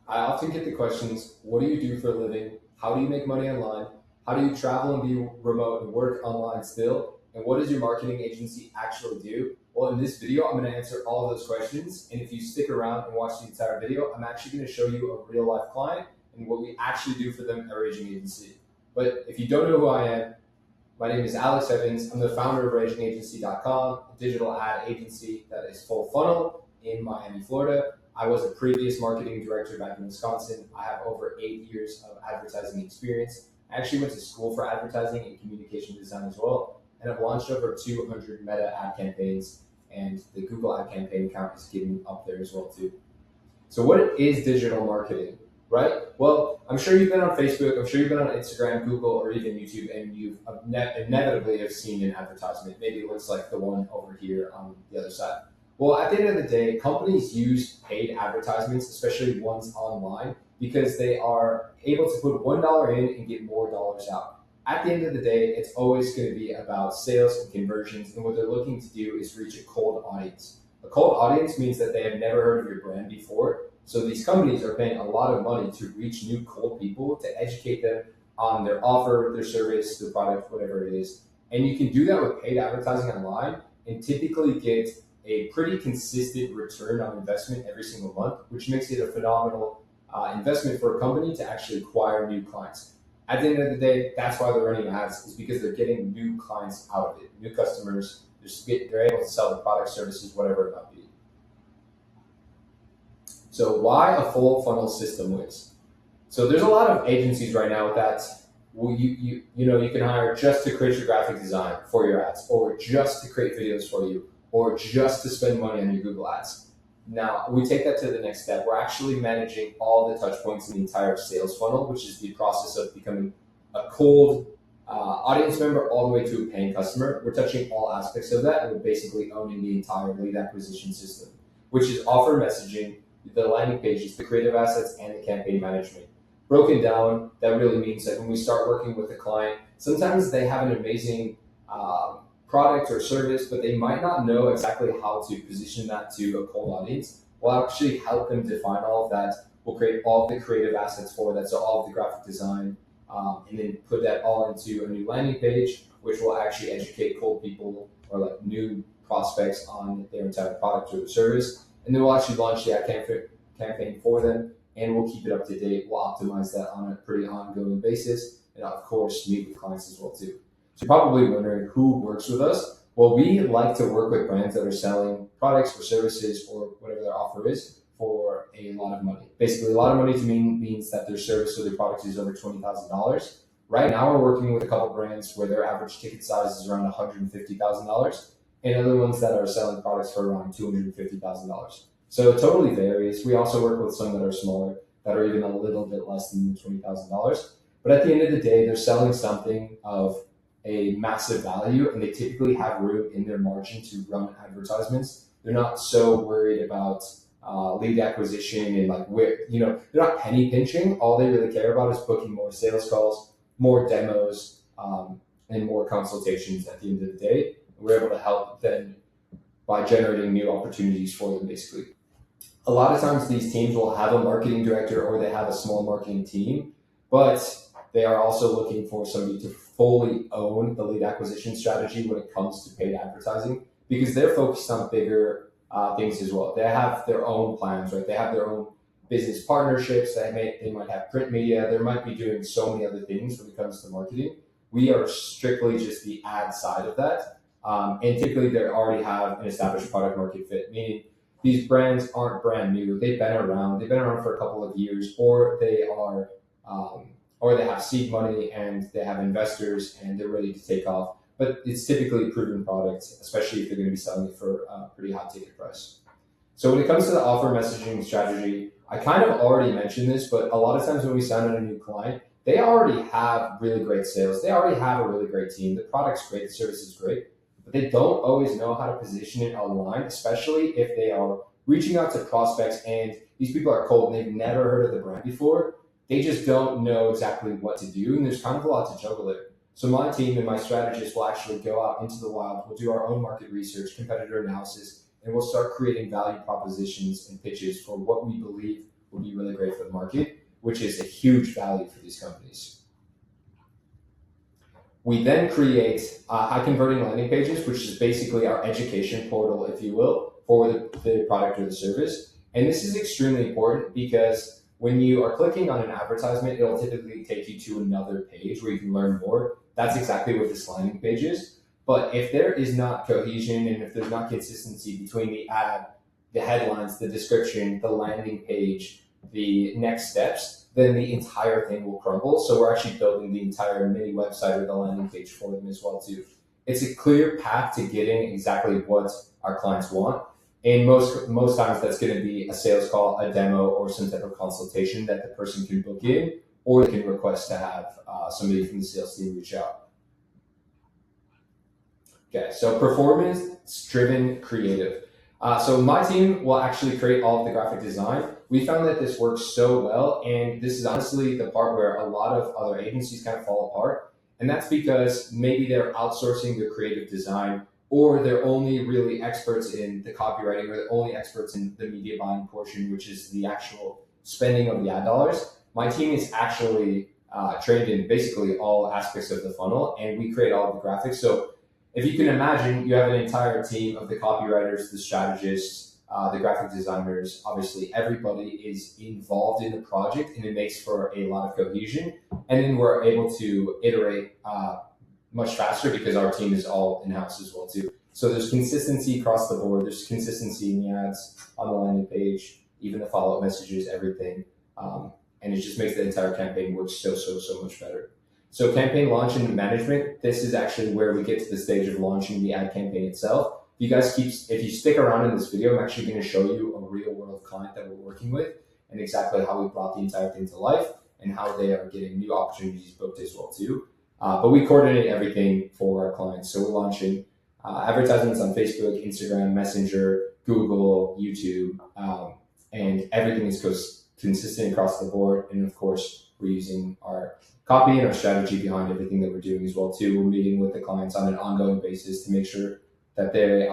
I often get the questions, what do you do for a living? How do you make money online? How do you travel and be remote and work online still? And what does your marketing agency actually do? Well, in this video, I'm going to answer all of those questions. And if you stick around and watch the entire video, I'm actually going to show you a real life client and what we actually do for them at Raging Agency. But if you don't know who I am, my name is Alex Evans. I'm the founder of RagingAgency.com, a digital ad agency that is full funnel in Miami, Florida. I was a previous marketing director back in Wisconsin. I have over 8 years of advertising experience. I actually went to school for advertising and communication design as well, and I've launched over 200 Meta ad campaigns, and the Google ad campaign count is getting up there as well too. So what is digital marketing, right? Well, I'm sure you've been on Facebook, I'm sure you've been on Instagram, Google, or even YouTube, and you've inevitably have seen an advertisement. Maybe it looks like the one over here on the other side. Well, at the end of the day, companies use paid advertisements, especially ones online, because they are able to put $1 in and get more dollars out. At the end of the day, it's always going to be about sales and conversions, and what they're looking to do is reach a cold audience. A cold audience means that they have never heard of your brand before. So these companies are paying a lot of money to reach new cold people, to educate them on their offer, their service, their product, whatever it is. And you can do that with paid advertising online and typically get a pretty consistent return on investment every single month, which makes it a phenomenal investment for a company to actually acquire new clients. At the end of the day, that's why they're running ads, is because they're getting new clients out of it, new customers. They're able to sell the product, services, whatever it might be. So why a full funnel system wins? So there's a lot of agencies right now that you can hire just to create your graphic design for your ads, or just to create videos for you, or just to spend money on your Google ads. Now we take that to the next step. We're actually managing all the touch points in the entire sales funnel, which is the process of becoming a cold audience member all the way to a paying customer. We're touching all aspects of that, and we're basically owning the entire lead acquisition system, which is offer messaging, the landing pages, the creative assets, and the campaign management. Broken down, that really means that when we start working with a client, sometimes they have an amazing product or service, but they might not know exactly how to position that to a cold audience. We'll actually help them define all of that. We'll create all of the creative assets for that, so all of the graphic design, and then put that all into a new landing page, which will actually educate cold people or like new prospects on their entire product or service. And then we'll actually launch the ad campaign for them, and we'll keep it up to date. We'll optimize that on a pretty ongoing basis, and of course, meet with clients as well too. So you're probably wondering who works with us. Well, we like to work with brands that are selling products or services or whatever their offer is for a lot of money. Basically, a lot of money to me means that their service or their product is over $20,000. Right now, we're working with a couple brands where their average ticket size is around $150,000, and other ones that are selling products for around $250,000. So it totally varies. We also work with some that are smaller, that are even a little bit less than $20,000. But at the end of the day, they're selling something of a massive value, and they typically have room in their margin to run advertisements. They're not so worried about lead acquisition and they're not penny pinching. All they really care about is booking more sales calls, more demos, and more consultations at the end of the day. We're able to help them by generating new opportunities for them, basically. A lot of times these teams will have a marketing director or they have a small marketing team, but they are also looking for somebody to fully own the lead acquisition strategy when it comes to paid advertising, because they're focused on bigger things as well. They have their own plans, right? They have their own business partnerships. They might have print media. They might be doing so many other things when it comes to marketing. We are strictly just the ad side of that. And typically they already have an established product market fit, meaning these brands aren't brand new. They've been around for a couple of years, or they have seed money and they have investors and they're ready to take off. But it's typically a proven product, especially if they're going to be selling it for a pretty high ticket price. So when it comes to the offer messaging strategy, I kind of already mentioned this, but a lot of times when we sign on a new client, they already have really great sales. They already have a really great team. The product's great, the service is great, but they don't always know how to position it online, especially if they are reaching out to prospects and these people are cold and they've never heard of the brand before. They just don't know exactly what to do, and there's kind of a lot to juggle there. So my team and my strategists will actually go out into the wild. We'll do our own market research, competitor analysis, and we'll start creating value propositions and pitches for what we believe would be really great for the market, which is a huge value for these companies. We then create high converting landing pages, which is basically our education portal, if you will, for the product or the service. And this is extremely important because when you are clicking on an advertisement, it'll typically take you to another page where you can learn more. That's exactly what this landing page is. But if there is not cohesion and if there's not consistency between the ad, the headlines, the description, the landing page, the next steps, then the entire thing will crumble. So we're actually building the entire mini website or the landing page for them as well too. It's a clear path to getting exactly what our clients want. And most times that's going to be a sales call, a demo, or some type of consultation that the person can book in, or they can request to have somebody from the sales team reach out. Okay, so performance-driven creative. So my team will actually create all of the graphic design. We found that this works so well, and this is honestly the part where a lot of other agencies kind of fall apart. And that's because maybe they're outsourcing their creative design, or they're only really experts in the copywriting, or they're only experts in the media buying portion, which is the actual spending of the ad dollars. My team is actually trained in basically all aspects of the funnel, and we create all of the graphics. So if you can imagine, you have an entire team of the copywriters, the strategists, the graphic designers. Obviously, everybody is involved in the project, and it makes for a lot of cohesion. And then we're able to iterate much faster because our team is all in-house as well too. So there's consistency across the board. There's consistency in the ads, on the landing page, even the follow-up messages, everything. And it just makes the entire campaign work so much better. So campaign launch and management, this is actually where we get to the stage of launching the ad campaign itself. If you stick around in this video, I'm actually going to show you a real world client that we're working with and exactly how we brought the entire thing to life and how they are getting new opportunities booked as well too. But we coordinate everything for our clients. So we're launching advertisements on Facebook, Instagram, Messenger, Google, YouTube, and everything is consistent across the board. And of course, we're using our copy and our strategy behind everything that we're doing as well too. We're meeting with the clients on an ongoing basis to make sure that they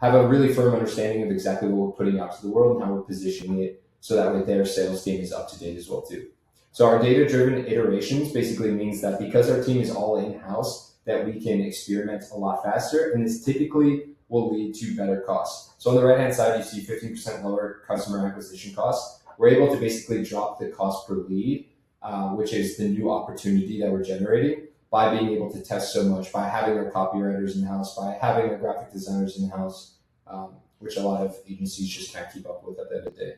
have a really firm understanding of exactly what we're putting out to the world and how we're positioning it, so that way their sales team is up to date as well too. So our data-driven iterations basically means that because our team is all in-house, that we can experiment a lot faster, and this typically will lead to better costs. So on the right-hand side, you see 15% lower customer acquisition costs. We're able to basically drop the cost per lead, which is the new opportunity that we're generating, by being able to test so much, by having our copywriters in-house, by having our graphic designers in-house, which a lot of agencies just can't keep up with at the end of the day.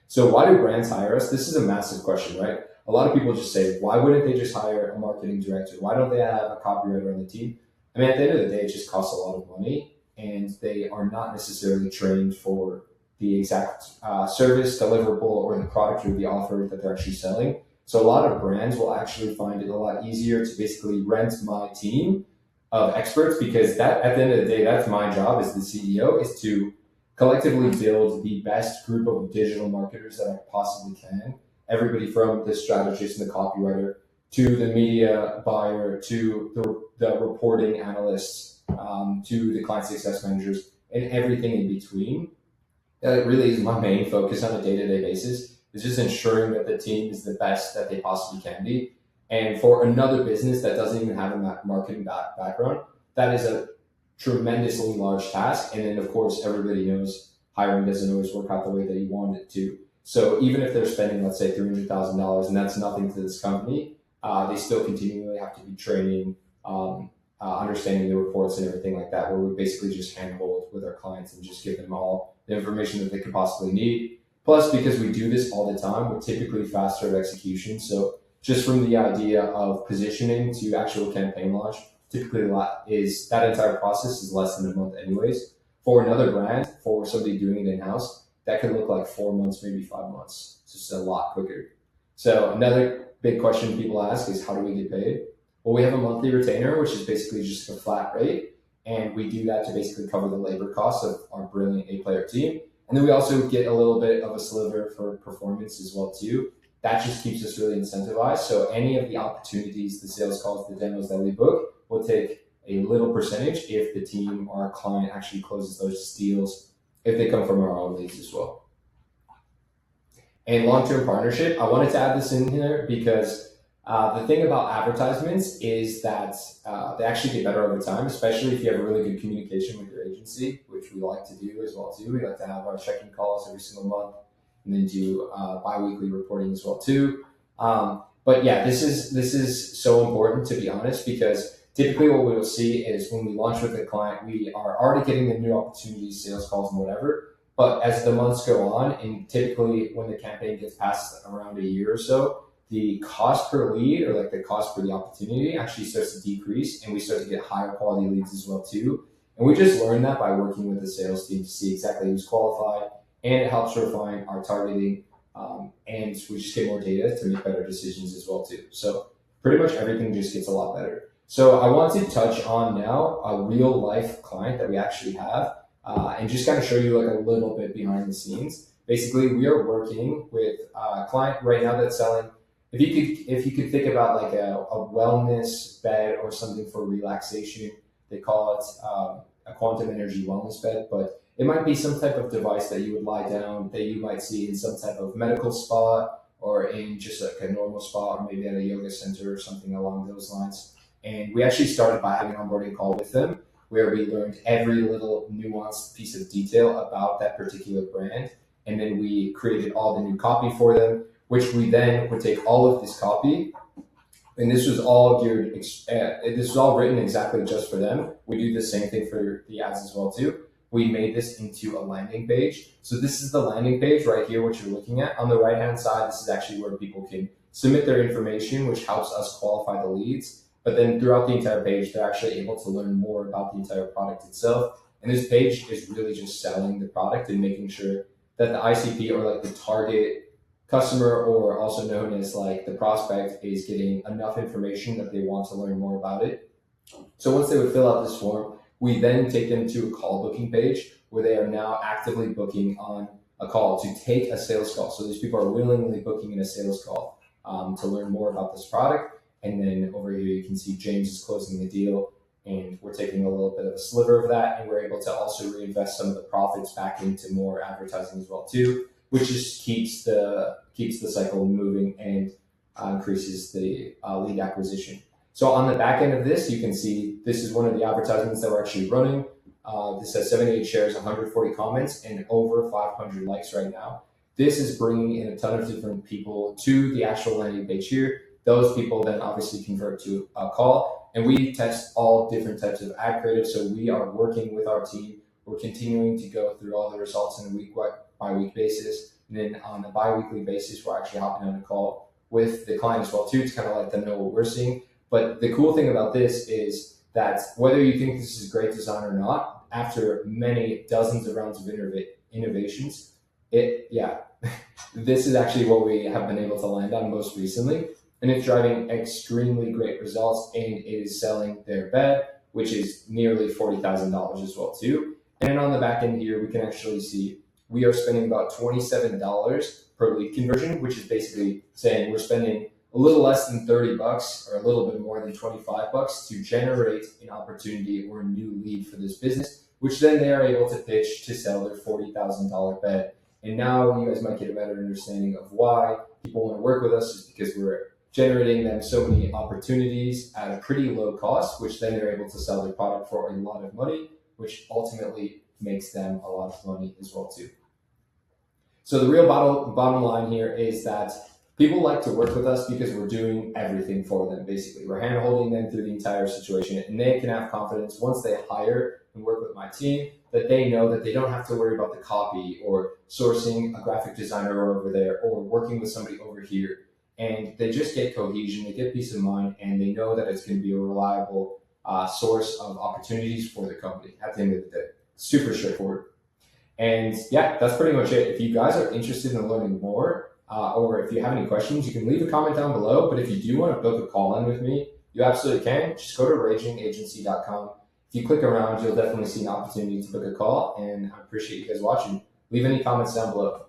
So why do brands hire us? This is a massive question, right? A lot of people just say, why wouldn't they just hire a marketing director? Why don't they have a copywriter on the team? I mean, at the end of the day, it just costs a lot of money, and they are not necessarily trained for the exact service, deliverable, or the product or the offer that they're actually selling. So a lot of brands will actually find it a lot easier to basically rent my team of experts, because that, at the end of the day, that's my job as the CEO, is to collectively build the best group of digital marketers that I possibly can. Everybody from the strategist and the copywriter to the media buyer to the reporting analysts to the client success managers and everything in between. That really is my main focus on a day-to-day basis, is just ensuring that the team is the best that they possibly can be. And for another business that doesn't even have a marketing background, that is a tremendously large task. And then, of course, everybody knows hiring doesn't always work out the way that you want it to. So even if they're spending, let's say, $300,000, and that's nothing to this company, they still continually have to be training, understanding the reports and everything like that, where we basically just handhold with our clients and just give them all the information that they could possibly need. Plus, because we do this all the time, we're typically faster at execution. So just from the idea of positioning to actual campaign launch, typically that entire process is less than a month anyways. For another brand, for somebody doing it in-house, that could look like 4 months, maybe 5 months. It's just a lot quicker. So another big question people ask is, how do we get paid? Well, we have a monthly retainer, which is basically just a flat rate. And we do that to basically cover the labor costs of our brilliant A-player team. And then we also get a little bit of a sliver for performance as well too. That just keeps us really incentivized. So any of the opportunities, the sales calls, the demos that we book, we'll take a little percentage if the team or our client actually closes those deals, if they come from our own leads as well. and long-term partnership. I wanted to add this in here because the thing about advertisements is that they actually get better over time, especially if you have a really good communication with your agency, which we like to do as well too. We like to have our check-in calls every single month, and then do bi-weekly reporting as well too. But yeah, this is so important, to be honest, because typically what we will see is when we launch with a client, we are already getting the new opportunities, sales calls, and whatever. But as the months go on, and typically when the campaign gets past around a year or so, the cost per lead, or like the cost per the opportunity, actually starts to decrease, and we start to get higher quality leads as well too. And we just learned that by working with the sales team to see exactly who's qualified, and it helps refine our targeting, and we just get more data to make better decisions as well too. So pretty much everything just gets a lot better. So I want to touch on now a real life client that we actually have, and just kind of show you like a little bit behind the scenes. Basically, we are working with a client right now that's selling. If you could think about like a wellness bed or something for relaxation, they call it a quantum energy wellness bed, but it might be some type of device that you would lie down that you might see in some type of medical spa, or in just like a normal spa, or maybe at a yoga center or something along those lines. And we actually started by having an onboarding call with them where we learned every little nuanced piece of detail about that particular brand. And then we created all the new copy for them, which we then would take all of this copy. And this was all geared, this was all written exactly just for them. We do the same thing for the ads as well too. We made this into a landing page. So this is the landing page right here, what you're looking at. On the right-hand side, this is actually where people can submit their information, which helps us qualify the leads. But then throughout the entire page, they're actually able to learn more about the entire product itself. And this page is really just selling the product and making sure that the ICP, or like the target customer, or also known as like the prospect, is getting enough information that they want to learn more about it. So once they would fill out this form, we then take them to a call booking page where they are now actively booking on a call to take a sales call. So these people are willingly booking in a sales call to learn more about this product. And then over here, you can see James is closing the deal, and we're taking a little bit of a sliver of that. And we're able to also reinvest some of the profits back into more advertising as well too, which just keeps the cycle moving and increases the lead acquisition. So on the back end of this, you can see this is one of the advertisements that we're actually running. This has 78 shares, 140 comments, and over 500 likes right now. This is bringing in a ton of different people to the actual landing page here. Those people then obviously convert to a call, and we test all different types of ad creative. So we are working with our team. We're continuing to go through all the results on a week by week basis. And then on a bi-weekly basis, we're actually hopping on a call with the client as well too, to kind of let them know what we're seeing. But the cool thing about this is that whether you think this is great design or not, after many dozens of rounds of innovations, this is actually what we have been able to land on most recently. And it's driving extremely great results, and it is selling their bed, which is nearly $40,000 as well too. And on the back end here, we can actually see we are spending about $27 per lead conversion, which is basically saying we're spending a little less than $30 or a little bit more than $25 to generate an opportunity or a new lead for this business, which then they are able to pitch to sell their $40,000 bed. And now you guys might get a better understanding of why people want to work with us, is because we're generating them so many opportunities at a pretty low cost, which then they're able to sell their product for a lot of money, which ultimately makes them a lot of money as well too. So the real bottom line here is that people like to work with us because we're doing everything for them. Basically, we're hand-holding them through the entire situation, and they can have confidence once they hire and work with my team that they know that they don't have to worry about the copy or sourcing a graphic designer over there or working with somebody over here. And they just get cohesion, they get peace of mind, and they know that it's going to be a reliable source of opportunities for the company at the end of the day. Super straightforward. And yeah, that's pretty much it. If you guys are interested in learning more, or if you have any questions, you can leave a comment down below. But if you do want to book a call in with me, you absolutely can. Just go to ragingagency.com. If you click around, you'll definitely see an opportunity to book a call. And I appreciate you guys watching. Leave any comments down below.